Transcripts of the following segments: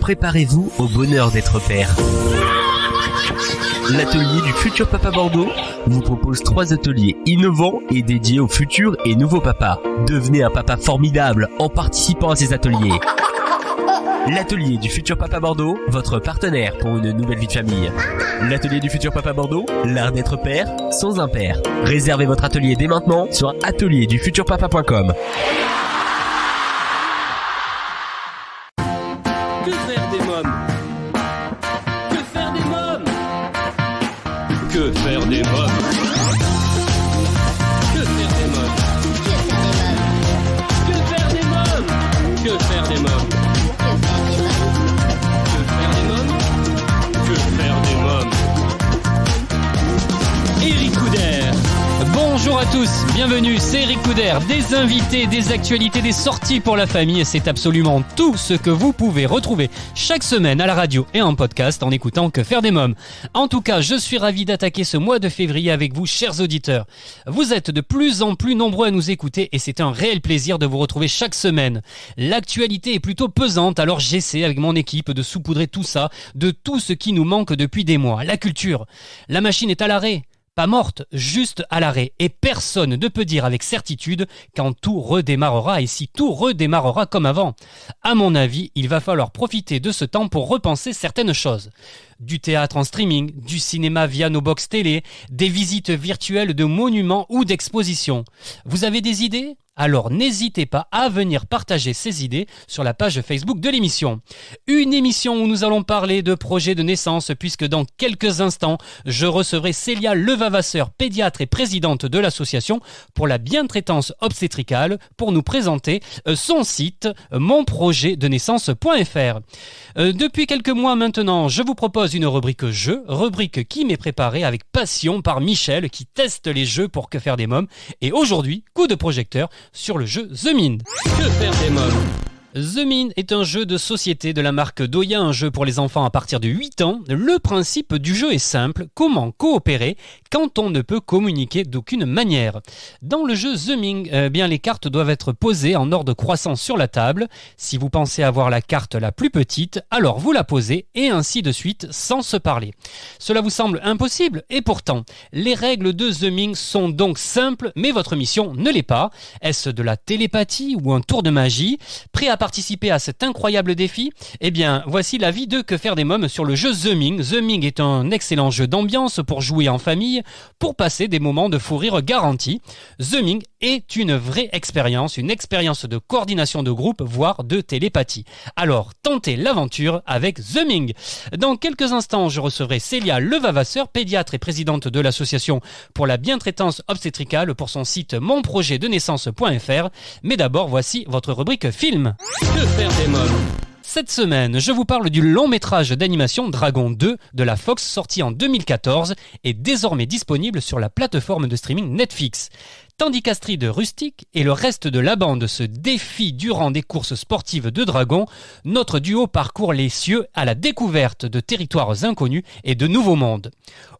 préparez-vous au bonheur d'être père. L'atelier du futur papa Bordeaux vous propose 3 ateliers innovants et dédiés aux futurs et nouveaux papas. Devenez un papa formidable en participant à ces ateliers. L'atelier du futur papa Bordeaux, votre partenaire pour une nouvelle vie de famille. L'atelier du futur papa Bordeaux, l'art d'être père sans un père. Réservez votre atelier dès maintenant sur atelierdufuturpapa.com. Que faire des mômes? Que faire des mômes? Que faire des mômes? Que faire des mômes? Que faire des mômes? Que faire des mômes? Que faire des mômes? Que faire des mômes? Eric Couder. Bonjour à tous, bienvenue, c'est Eric Couder. Des invités, des actualités, des sorties pour la famille, c'est absolument tout ce que vous pouvez retrouver chaque semaine à la radio et en podcast en écoutant Que faire des mômes. En tout cas, je suis ravi d'attaquer ce mois de février avec vous, chers auditeurs. Vous êtes de plus en plus nombreux à nous écouter et c'est un réel plaisir de vous retrouver chaque semaine. L'actualité est plutôt pesante, alors j'essaie avec mon équipe de saupoudrer tout ça, de tout ce qui nous manque depuis des mois. La culture, la machine est à l'arrêt. Pas morte, juste à l'arrêt. Et personne ne peut dire avec certitude quand tout redémarrera et si tout redémarrera comme avant. À mon avis, il va falloir profiter de ce temps pour repenser certaines choses. Du théâtre en streaming, du cinéma via nos box télé, des visites virtuelles de monuments ou d'expositions. Vous avez des idées ? Alors n'hésitez pas à venir partager ces idées sur la page Facebook de l'émission. Une émission où nous allons parler de projets de naissance puisque dans quelques instants, je recevrai Célia Levavasseur, pédiatre et présidente de l'association pour la bientraitance obstétricale pour nous présenter son site monprojetdenaissance.fr. Depuis quelques mois maintenant, je vous propose une rubrique jeu, rubrique qui m'est préparée avec passion par Michel qui teste les jeux pour Que faire des mômes. Et aujourd'hui, coup de projecteur sur le jeu The Mind. Que faire des mômes? The Mind est un jeu de société de la marque Doya, un jeu pour les enfants à partir de 8 ans. Le principe du jeu est simple, comment coopérer quand on ne peut communiquer d'aucune manière. Dans le jeu The Mind, les cartes doivent être posées en ordre croissant sur la table. Si vous pensez avoir la carte la plus petite, alors vous la posez et ainsi de suite sans se parler. Cela vous semble impossible et pourtant, les règles de The Mind sont donc simples mais votre mission ne l'est pas. Est-ce de la télépathie ou un tour de magie? Prêt à participer à cet incroyable défi? Eh bien, voici l'avis de Que faire des mômes sur le jeu The Mind. The Mind est un excellent jeu d'ambiance pour jouer en famille, pour passer des moments de fou rire garantis. The Mind est une vraie expérience, une expérience de coordination de groupe, voire de télépathie. Alors, tentez l'aventure avec The Mind. Dans quelques instants, je recevrai Célia Levavasseur, pédiatre et présidente de l'association pour la bientraitance obstétricale pour son site monprojetdenaissance.fr. Mais d'abord, voici votre rubrique film. Que faire des mômes? Cette semaine, je vous parle du long métrage d'animation Dragon 2 de la Fox sorti en 2014 et désormais disponible sur la plateforme de streaming Netflix. Tandis qu'Astrid Rustic et le reste de la bande se défient durant des courses sportives de dragons, notre duo parcourt les cieux à la découverte de territoires inconnus et de nouveaux mondes.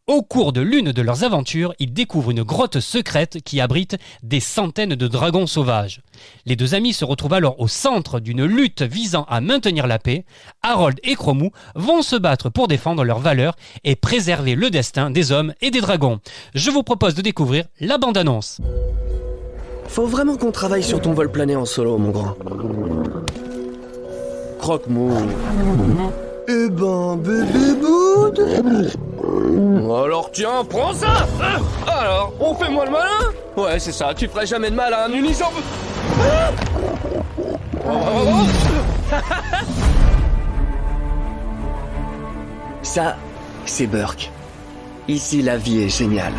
Au cours de l'une de leurs aventures, ils découvrent une grotte secrète qui abrite des centaines de dragons sauvages. Les deux amis se retrouvent alors au centre d'une lutte visant à maintenir la paix. Harold et Chromou vont se battre pour défendre leurs valeurs et préserver le destin des hommes et des dragons. Je vous propose de découvrir la bande-annonce. Faut vraiment qu'on travaille sur ton vol plané en solo, mon grand. Croque-mou. Eh ben, bébé boud. Alors tiens, prends ça. Alors, on fait moi le malin? Ouais, c'est ça, tu ferais jamais de malin, Unisorb. Ça, c'est Burke. Ici, la vie est géniale.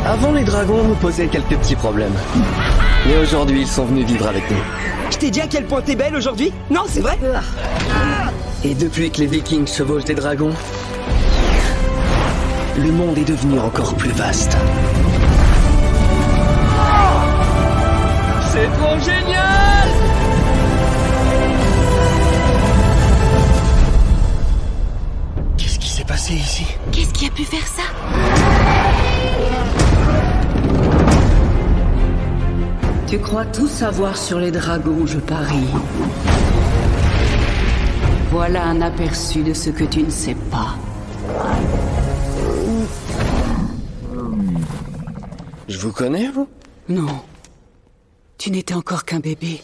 Avant, les dragons nous posaient quelques petits problèmes. Mais aujourd'hui, ils sont venus vivre avec nous. Je t'ai dit à quel point t'es belle aujourd'hui? Non, c'est vrai? Et depuis que les Vikings chevauchent des dragons, le monde est devenu encore plus vaste. C'est trop génial! Qu'est-ce qui s'est passé ici? Qu'est-ce qui a pu faire ça? Tu crois tout savoir sur les dragons, je parie. Voilà un aperçu de ce que tu ne sais pas. Je vous connais, vous? Non. Tu n'étais encore qu'un bébé.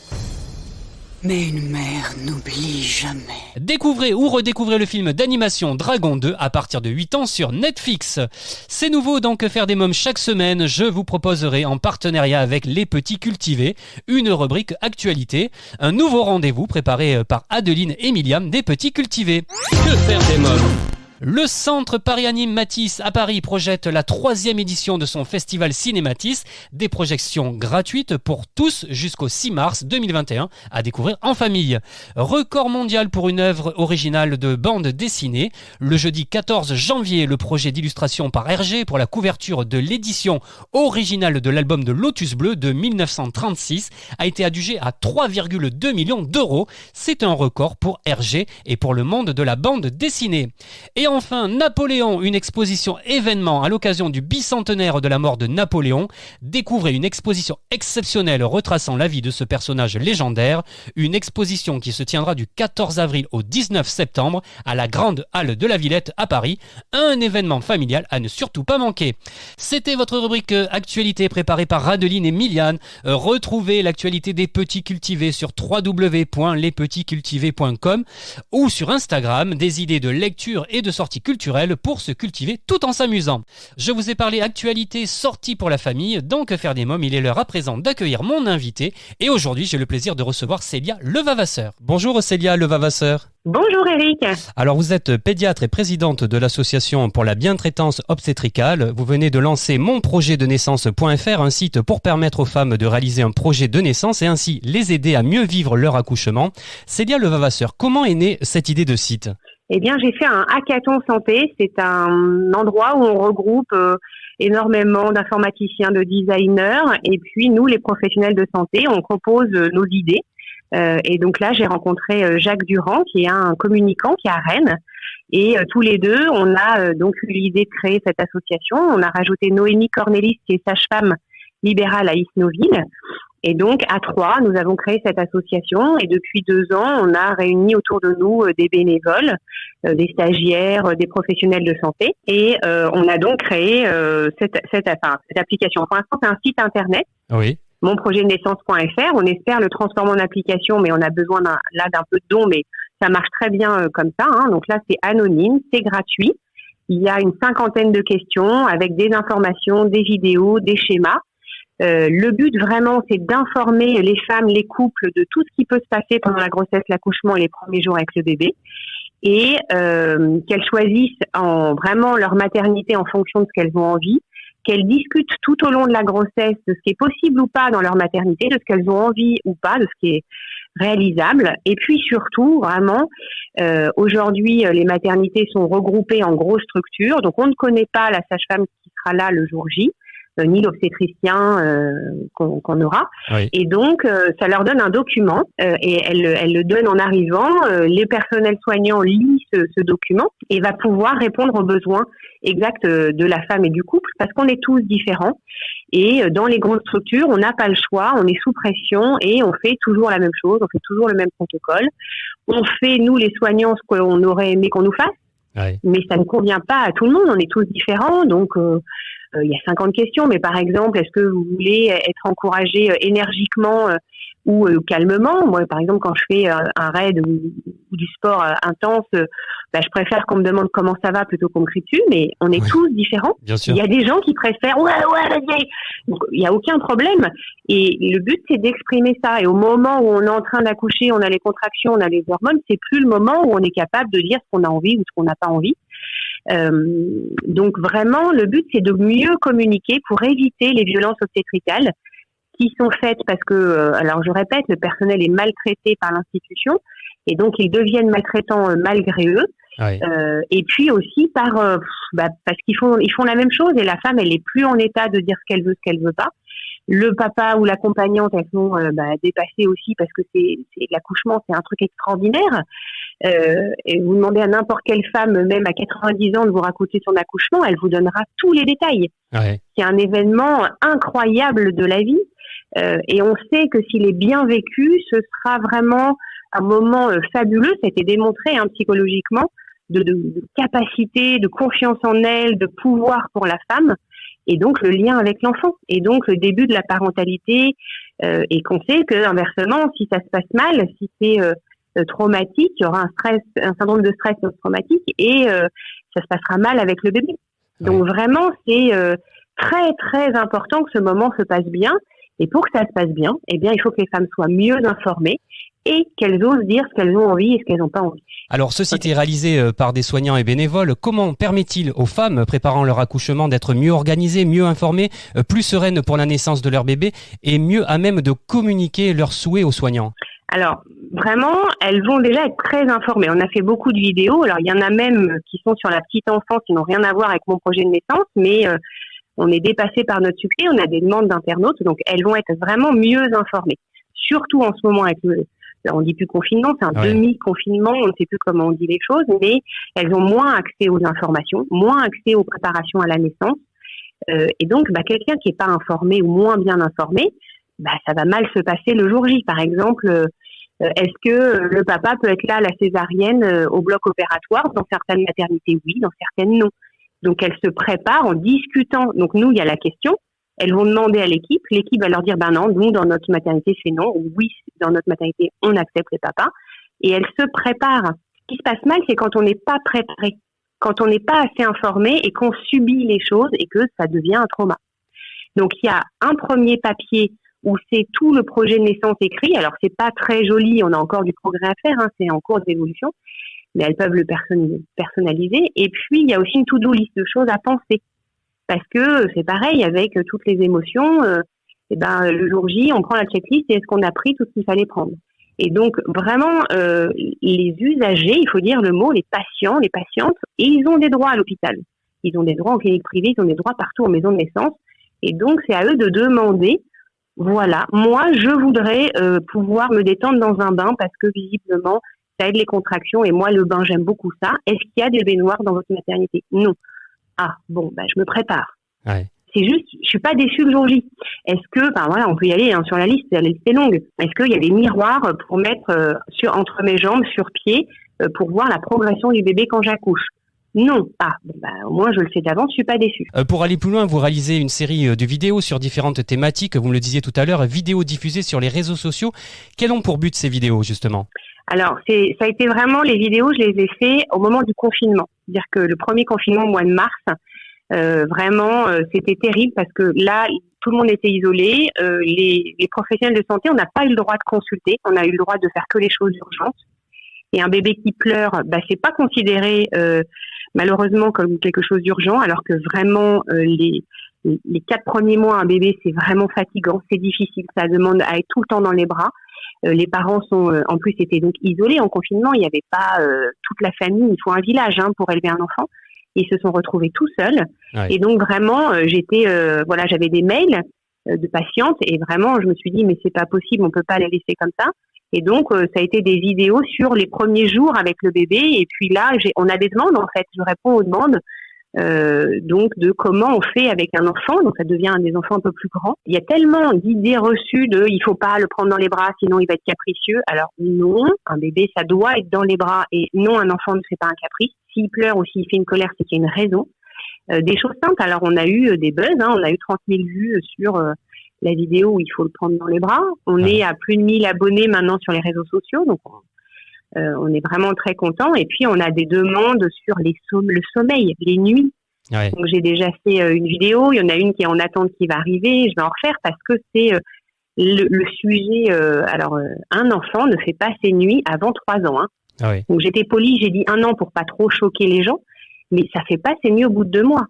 Mais une mère n'oublie jamais. Découvrez ou redécouvrez le film d'animation Dragon 2 à partir de 8 ans sur Netflix. C'est nouveau dans Que faire des mômes chaque semaine. Je vous proposerai en partenariat avec Les Petits Cultivés une rubrique actualité. Un nouveau rendez-vous préparé par Adeline et Myliam des Petits Cultivés. Que faire des mômes? Le Centre Paris Anime Matisse à Paris projette la 3e édition de son festival Cinématis, des projections gratuites pour tous jusqu'au 6 mars 2021 à découvrir en famille. Record mondial pour une œuvre originale de bande dessinée. Le jeudi 14 janvier, le projet d'illustration par Hergé pour la couverture de l'édition originale de l'album de Lotus Bleu de 1936 a été adjugé à 3,2 millions d'euros. C'est un record pour Hergé et pour le monde de la bande dessinée. Et enfin, Napoléon, une exposition événement à l'occasion du bicentenaire de la mort de Napoléon. Découvrez une exposition exceptionnelle retraçant la vie de ce personnage légendaire. Une exposition qui se tiendra du 14 avril au 19 septembre à la Grande Halle de la Villette à Paris. Un événement familial à ne surtout pas manquer. C'était votre rubrique actualité préparée par Adeline et Myliam. Retrouvez l'actualité des Petits Cultivés sur www.lespetitscultivés.com ou sur Instagram, des idées de lecture et de sorties culturelles pour se cultiver tout en s'amusant. Je vous ai parlé actualité sortie pour la famille, dans Que faire des mômes, il est l'heure à présent d'accueillir mon invité et aujourd'hui j'ai le plaisir de recevoir Célia Levavasseur. Bonjour Célia Levavasseur. Bonjour Eric. Alors vous êtes pédiatre et présidente de l'association pour la bientraitance obstétricale. Vous venez de lancer monprojetdenaissance.fr, un site pour permettre aux femmes de réaliser un projet de naissance et ainsi les aider à mieux vivre leur accouchement. Célia Levavasseur, comment est née cette idée de site ? Eh bien, j'ai fait un hackathon santé. C'est un endroit où on regroupe énormément d'informaticiens, de designers, et puis nous, les professionnels de santé, on propose nos idées. Et donc là, j'ai rencontré Jacques Durand, qui est un communicant qui est à Rennes. Et tous les deux, on a donc eu l'idée de créer cette association. On a rajouté Noémie Cornelis, qui est sage-femme libérale à Isnoville. Et donc, à 3, nous avons créé cette association et depuis 2 ans, on a réuni autour de nous des bénévoles, des stagiaires, des professionnels de santé. Et on a donc créé cette application. Pour l'instant, c'est un site internet. Oui. Monprojetdenaissance.fr. On espère le transformer en application, mais on a besoin d'un peu de dons, mais ça marche très bien comme ça. Donc là, c'est anonyme, c'est gratuit. Il y a une 50aine de questions avec des informations, des vidéos, des schémas. Le but vraiment, c'est d'informer les femmes, les couples de tout ce qui peut se passer pendant la grossesse, l'accouchement et les premiers jours avec le bébé, et qu'elles choisissent vraiment leur maternité en fonction de ce qu'elles ont envie, qu'elles discutent tout au long de la grossesse de ce qui est possible ou pas dans leur maternité, de ce qu'elles ont envie ou pas, de ce qui est réalisable, et puis surtout vraiment aujourd'hui les maternités sont regroupées en grosses structures, donc on ne connaît pas la sage-femme qui sera là le jour J, ni l'obstétricien qu'on aura. Oui. Et donc, ça leur donne un document et elle le donne en arrivant. Les personnels soignants lisent ce document et va pouvoir répondre aux besoins exacts de la femme et du couple parce qu'on est tous différents. Et dans les grandes structures, on n'a pas le choix, on est sous pression et on fait toujours la même chose, on fait toujours le même protocole. On fait, nous les soignants, ce qu'on aurait aimé qu'on nous fasse. Oui. Mais ça ne convient pas à tout le monde, on est tous différents, donc il y a 50 questions, mais par exemple, est-ce que vous voulez être encouragé énergiquement ou calmement? Moi, par exemple, quand je fais un raid ou du sport intense, je préfère qu'on me demande comment ça va plutôt qu'on me crie dessus, mais on est tous différents. Bien sûr. Il y a des gens qui préfèrent ouais, vas-y. Donc, il n'y a aucun problème. Et le but, c'est d'exprimer ça. Et au moment où on est en train d'accoucher, on a les contractions, on a les hormones, c'est plus le moment où on est capable de dire ce qu'on a envie ou ce qu'on n'a pas envie. Donc vraiment, le but, c'est de mieux communiquer pour éviter les violences obstétricales qui sont faites parce que, alors je répète, le personnel est maltraité par l'institution et donc ils deviennent maltraitants malgré eux. Oui. Et puis aussi parce qu'ils font la même chose et la femme, elle est plus en état de dire ce qu'elle veut pas. Le papa ou l'accompagnante, elles sont dépassées aussi parce que c'est l'accouchement, c'est un truc extraordinaire. Et vous demandez à n'importe quelle femme, même à 90 ans, de vous raconter son accouchement, elle vous donnera tous les détails. Ouais. C'est un événement incroyable de la vie. Et on sait que s'il est bien vécu, ce sera vraiment un moment fabuleux. Ça a été démontré psychologiquement de capacité, de confiance en elle, de pouvoir pour la femme, et donc le lien avec l'enfant, et donc le début de la parentalité. Et qu'on sait que inversement, si ça se passe mal, si c'est traumatique, il y aura un syndrome de stress post-traumatique, et ça se passera mal avec le bébé. Donc vraiment, c'est très très important que ce moment se passe bien. Et pour que ça se passe bien, eh bien, il faut que les femmes soient mieux informées et qu'elles osent dire ce qu'elles ont envie et ce qu'elles n'ont pas envie. Alors, ceci est réalisé par des soignants et bénévoles. Comment permet-il aux femmes préparant leur accouchement d'être mieux organisées, mieux informées, plus sereines pour la naissance de leur bébé et mieux à même de communiquer leurs souhaits aux soignants? Alors, vraiment, elles vont déjà être très informées. On a fait beaucoup de vidéos. Alors, il y en a même qui sont sur la petite enfance, qui n'ont rien à voir avec mon projet de naissance, mais on est dépassé par notre succès. On a des demandes d'internautes, donc elles vont être vraiment mieux informées. Surtout en ce moment avec on dit plus confinement, c'est un demi-confinement, on ne sait plus comment on dit les choses, mais elles ont moins accès aux informations, moins accès aux préparations à la naissance. Et donc, quelqu'un qui n'est pas informé ou moins bien informé, ça va mal se passer le jour J. Par exemple, est-ce que le papa peut être là à la césarienne au bloc opératoire? Dans certaines maternités, oui, dans certaines, non. Donc, elles se préparent en discutant. Donc, nous, il y a la question. Elles vont demander à l'équipe. L'équipe va leur dire, non, nous, dans notre maternité, c'est non. Ou oui, dans notre maternité, on accepte les papas. Et elles se préparent. Ce qui se passe mal, c'est quand on n'est pas préparé. Quand on n'est pas assez informé et qu'on subit les choses et que ça devient un trauma. Donc, il y a un premier papier où c'est tout le projet de naissance écrit. Alors, c'est pas très joli. On a encore du progrès à faire. C'est en cours d'évolution. Mais elles peuvent le personnaliser. Et puis, il y a aussi une to-do list de choses à penser. Parce que c'est pareil avec toutes les émotions. Le jour J, on prend la checklist et est-ce qu'on a pris tout ce qu'il fallait prendre. Et donc, vraiment, les usagers, il faut dire le mot, les patients, les patientes, et ils ont des droits à l'hôpital. Ils ont des droits en clinique privée, ils ont des droits partout en maison de naissance. Et donc, c'est à eux de demander, voilà, moi, je voudrais pouvoir me détendre dans un bain parce que visiblement, ça aide les contractions et moi, le bain, j'aime beaucoup ça. Est-ce qu'il y a des baignoires dans votre maternité? Non. Ah, bon, je me prépare. Ouais. C'est juste, je suis pas déçue le jour J. Est-ce que, on peut y aller sur la liste est longue. Est-ce qu'il y a des miroirs pour mettre entre mes jambes, sur pied, pour voir la progression du bébé quand j'accouche? Non. Ah, au moins je le sais d'avance, je suis pas déçue. Pour aller plus loin, vous réalisez une série de vidéos sur différentes thématiques. Vous me le disiez tout à l'heure, vidéos diffusées sur les réseaux sociaux. Quels ont pour but ces vidéos, justement? Alors, ça a été vraiment, les vidéos, je les ai fait au moment du confinement. C'est-à-dire que le premier confinement au mois de mars, c'était terrible parce que là, tout le monde était isolé. Les professionnels de santé, on n'a pas eu le droit de consulter. On a eu le droit de faire que les choses urgentes. Et un bébé qui pleure, c'est pas considéré malheureusement comme quelque chose d'urgent, alors que vraiment les 4 premiers mois, un bébé, c'est vraiment fatigant, c'est difficile. Ça demande à être tout le temps dans les bras. Les parents en plus étaient donc isolés en confinement. Il n'y avait pas toute la famille. Il faut un village pour élever un enfant. Ils se sont retrouvés tout seuls. Ouais. Et donc vraiment, j'avais des mails de patientes et vraiment, je me suis dit mais c'est pas possible, on peut pas les laisser comme ça. Et donc ça a été des vidéos sur les premiers jours avec le bébé. Et puis là, on a des demandes en fait. Je réponds aux demandes. Donc de comment on fait avec un enfant, donc ça devient des enfants un peu plus grands. Il y a tellement d'idées reçues de il faut pas le prendre dans les bras sinon il va être capricieux. Alors non, un bébé ça doit être dans les bras et non, un enfant ne fait pas un caprice. S'il pleure ou s'il fait une colère, c'est qu'il y a une raison. Des choses simples. Alors on a eu des buzz, on a eu 30 000 vues sur la vidéo où il faut le prendre dans les bras. On est à plus de 1000 abonnés maintenant sur les réseaux sociaux, donc on est vraiment très content. Et puis, on a des demandes sur le sommeil, les nuits. Ouais. Donc, j'ai déjà fait une vidéo. Il y en a une qui est en attente qui va arriver. Je vais en refaire parce que c'est le sujet. Un enfant ne fait pas ses nuits avant 3 ans. Ah ouais. Donc, j'étais polie. J'ai dit 1 an pour pas trop choquer les gens. Mais ça fait pas ses nuits au bout de 2 mois.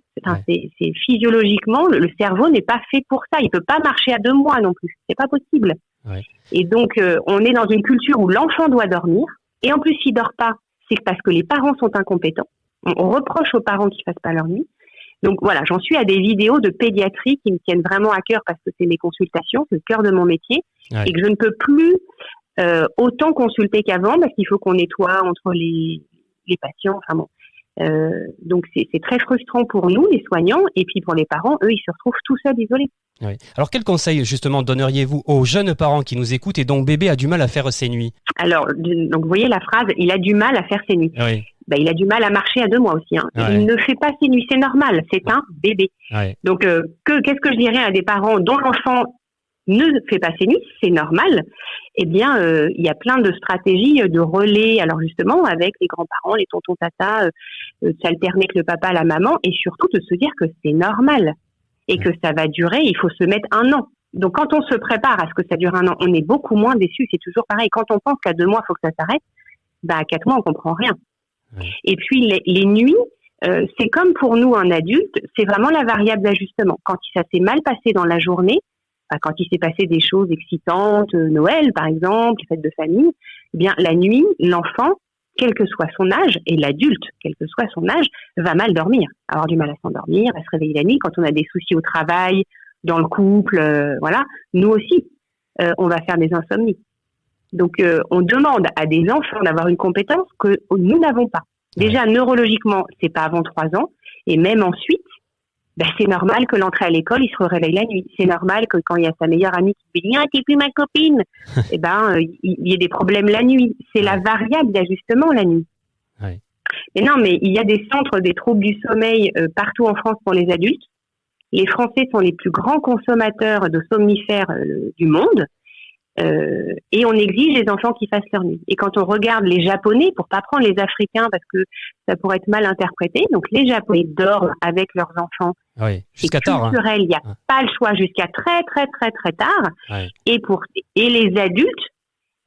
C'est physiologiquement, le cerveau n'est pas fait pour ça. Il peut pas marcher à 2 mois non plus. C'est pas possible. Ouais. Et donc, on est dans une culture où l'enfant doit dormir. Et en plus, s'il dort pas, c'est parce que les parents sont incompétents. On reproche aux parents qu'ils fassent pas leur nuit. Donc voilà, j'en suis à des vidéos de pédiatrie qui me tiennent vraiment à cœur parce que c'est mes consultations, c'est le cœur de mon métier. Ouais. Et que je ne peux plus autant consulter qu'avant parce qu'il faut qu'on nettoie entre les patients. Enfin bon, Donc c'est très frustrant pour nous, les soignants, et puis pour les parents, eux, ils se retrouvent tout seuls, isolés. Oui. Alors, quel conseil, justement, donneriez-vous aux jeunes parents qui nous écoutent et dont bébé a du mal à faire ses nuits ? Alors, donc vous voyez la phrase, il a du mal à faire ses nuits. Oui. Il a du mal à marcher à 2 mois aussi. Hein. Ouais. Il ne fait pas ses nuits, c'est normal, c'est un bébé. Ouais. Donc, qu'est-ce que je dirais à des parents dont l'enfant ne fait pas ses nuits, c'est normal. Eh bien, il y a plein de stratégies de relais, alors justement, avec les grands-parents, les tontons tatas, s'alterner avec le papa, la maman, et surtout de se dire que c'est normal et que ça va durer, il faut se mettre 1 an. Donc, quand on se prépare à ce que ça dure 1 an, on est beaucoup moins déçus, c'est toujours pareil. Quand on pense qu'à 2 mois, il faut que ça s'arrête, à 4 mois, on comprend rien. Ouais. Et puis, les nuits, c'est comme pour nous, un adulte, c'est vraiment la variable d'ajustement. Quand ça s'est mal passé dans la journée, quand il s'est passé des choses excitantes, Noël par exemple, les fêtes de famille, eh bien la nuit, l'enfant, quel que soit son âge, et l'adulte, quel que soit son âge, va mal dormir, avoir du mal à s'endormir, à se réveiller la nuit. Quand on a des soucis au travail, dans le couple, voilà, nous aussi, on va faire des insomnies. Donc on demande à des enfants d'avoir une compétence que nous n'avons pas. Déjà neurologiquement, c'est pas avant 3 ans, et même ensuite, c'est normal que l'entrée à l'école, il se réveille la nuit. C'est normal que quand il y a sa meilleure amie qui dit « Ah, t'es plus ma copine !» il y ait des problèmes la nuit. C'est la variable d'ajustement la nuit. Ouais. Mais non, mais il y a des centres des troubles du sommeil partout en France pour les adultes. Les Français sont les plus grands consommateurs de somnifères du monde. Et on exige les enfants qui fassent leur nuit. Et quand on regarde les Japonais, pour pas prendre les Africains parce que ça pourrait être mal interprété, donc les Japonais dorment avec leurs enfants. Oui, jusqu'à tard. Culturel, il n'y a pas le choix jusqu'à très très très très tard. Ouais. Et les adultes,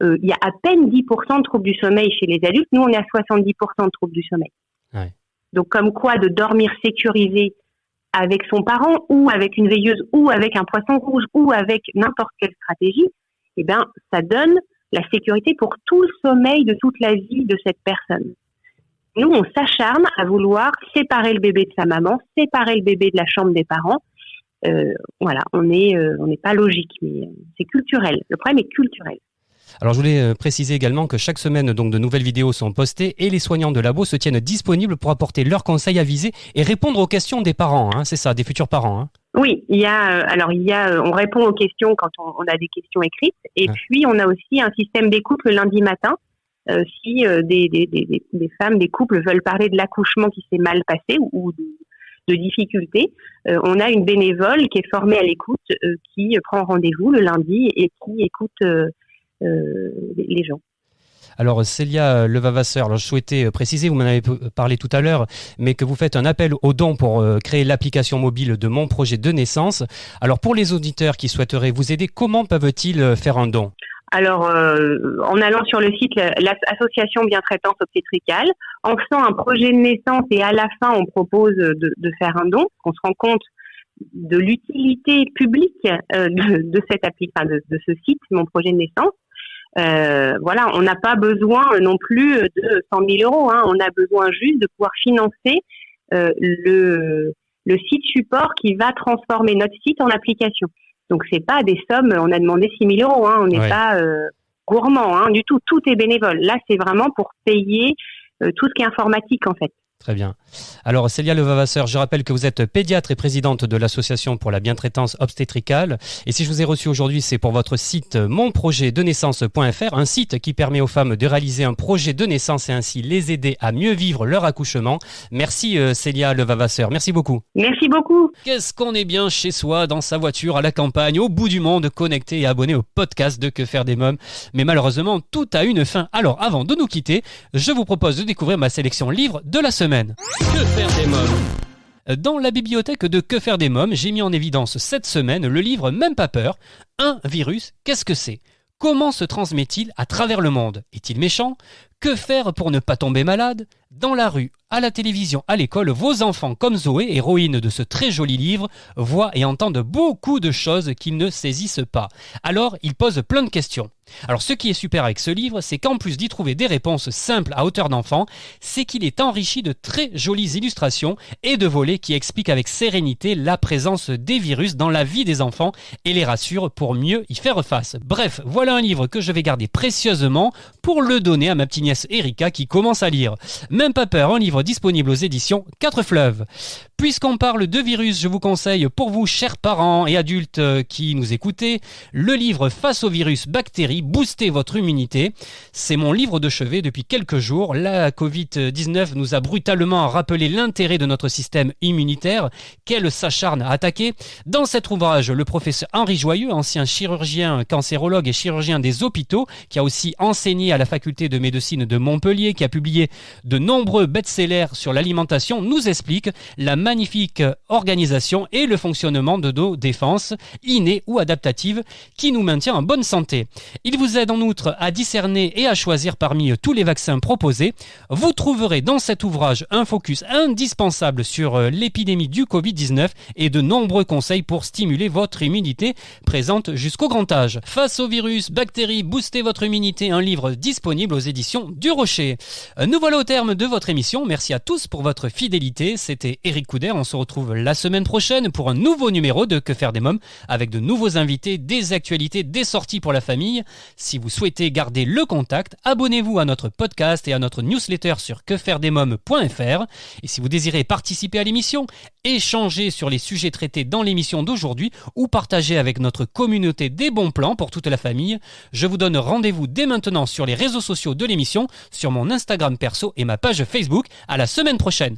il y a à peine 10% de troubles du sommeil chez les adultes. Nous, on est à 70% de troubles du sommeil. Ouais. Donc comme quoi de dormir sécurisé avec son parent ou avec une veilleuse ou avec un poisson rouge ou avec n'importe quelle stratégie, eh bien, ça donne la sécurité pour tout le sommeil de toute la vie de cette personne. Nous, on s'acharne à vouloir séparer le bébé de sa maman, séparer le bébé de la chambre des parents. Voilà, on n'est pas logique, mais c'est culturel. Le problème est culturel. Alors, je voulais préciser également que chaque semaine, donc, de nouvelles vidéos sont postées et les soignants de labo se tiennent disponibles pour apporter leurs conseils avisés et répondre aux questions des parents. Hein, c'est ça, des futurs parents. Hein. Oui, on répond aux questions quand on a des questions écrites, et puis on a aussi un système d'écoute le lundi matin. Si des femmes, des couples veulent parler de l'accouchement qui s'est mal passé ou de difficultés, on a une bénévole qui est formée à l'écoute, qui prend rendez-vous le lundi et qui écoute les gens. Alors Célia Levavasseur, alors je souhaitais préciser, vous m'en avez parlé tout à l'heure, mais que vous faites un appel aux dons pour créer l'application mobile de Mon Projet de Naissance. Alors pour les auditeurs qui souhaiteraient vous aider, comment peuvent-ils faire un don ? Alors en allant sur le site l'association Bientraitance Obstétricale, en faisant un projet de naissance et à la fin on propose de faire un don, on se rend compte de l'utilité publique de cette application, de ce site Mon Projet de Naissance. Voilà, on n'a pas besoin non plus de 100 000 euros, hein. On a besoin juste de pouvoir financer le site support qui va transformer notre site en application. Donc c'est pas des sommes, on a demandé 6 000 euros, hein. On n'est pas gourmand, hein, du tout. Tout est bénévole. Là, c'est vraiment pour payer tout ce qui est informatique en fait. Très bien. Alors Célia Levavasseur, je rappelle que vous êtes pédiatre et présidente de l'association pour la bientraitance obstétricale. Et si je vous ai reçu aujourd'hui, c'est pour votre site monprojetdenaissance.fr, un site qui permet aux femmes de réaliser un projet de naissance et ainsi les aider à mieux vivre leur accouchement. Merci Célia Levavasseur, merci beaucoup. Merci beaucoup. Qu'est-ce qu'on est bien chez soi, dans sa voiture, à la campagne, au bout du monde, connecté et abonné au podcast de Que faire des mômes. Mais malheureusement, tout a une fin. Alors avant de nous quitter, je vous propose de découvrir ma sélection livre de la semaine. Que faire des mômes ? Dans la bibliothèque de Que faire des mômes, j'ai mis en évidence cette semaine le livre Même pas peur. Un virus, qu'est-ce que c'est ? Comment se transmet-il à travers le monde ? Est-il méchant ? Que faire pour ne pas tomber malade ? Dans la rue, à la télévision, à l'école, vos enfants comme Zoé, héroïne de ce très joli livre, voient et entendent beaucoup de choses qu'ils ne saisissent pas. Alors, ils posent plein de questions. Alors ce qui est super avec ce livre, c'est qu'en plus d'y trouver des réponses simples à hauteur d'enfant, c'est qu'il est enrichi de très jolies illustrations et de volets qui expliquent avec sérénité la présence des virus dans la vie des enfants et les rassurent pour mieux y faire face. Bref, voilà un livre que je vais garder précieusement pour le donner à ma petite nièce Erika qui commence à lire. Même pas peur, un livre disponible aux éditions 4 Fleuves. Puisqu'on parle de virus, je vous conseille pour vous, chers parents et adultes qui nous écoutez, le livre Face aux virus, bactéries, booster votre immunité. C'est mon livre de chevet depuis quelques jours. La Covid-19 nous a brutalement rappelé l'intérêt de notre système immunitaire qu'elle s'acharne à attaquer. Dans cet ouvrage, le professeur Henri Joyeux, ancien chirurgien, cancérologue et chirurgien des hôpitaux, qui a aussi enseigné à la faculté de médecine de Montpellier, qui a publié de nombreux best-sellers sur l'alimentation, nous explique la magnifique organisation et le fonctionnement de nos défenses, innées ou adaptatives, qui nous maintient en bonne santé. Il vous aide en outre à discerner et à choisir parmi tous les vaccins proposés. Vous trouverez dans cet ouvrage un focus indispensable sur l'épidémie du Covid-19 et de nombreux conseils pour stimuler votre immunité présente jusqu'au grand âge. Face aux virus, bactéries, booster votre immunité, un livre disponible aux éditions du Rocher. Nous voilà au terme de votre émission. Merci à tous pour votre fidélité. C'était Eric Couder. On se retrouve la semaine prochaine pour un nouveau numéro de Que faire des mômes avec de nouveaux invités, des actualités, des sorties pour la famille. Si vous souhaitez garder le contact, abonnez-vous à notre podcast et à notre newsletter sur quefairedesmoms.fr. Et si vous désirez participer à l'émission, échanger sur les sujets traités dans l'émission d'aujourd'hui ou partager avec notre communauté des bons plans pour toute la famille, je vous donne rendez-vous dès maintenant sur les réseaux sociaux de l'émission, sur mon Instagram perso et ma page Facebook. À la semaine prochaine.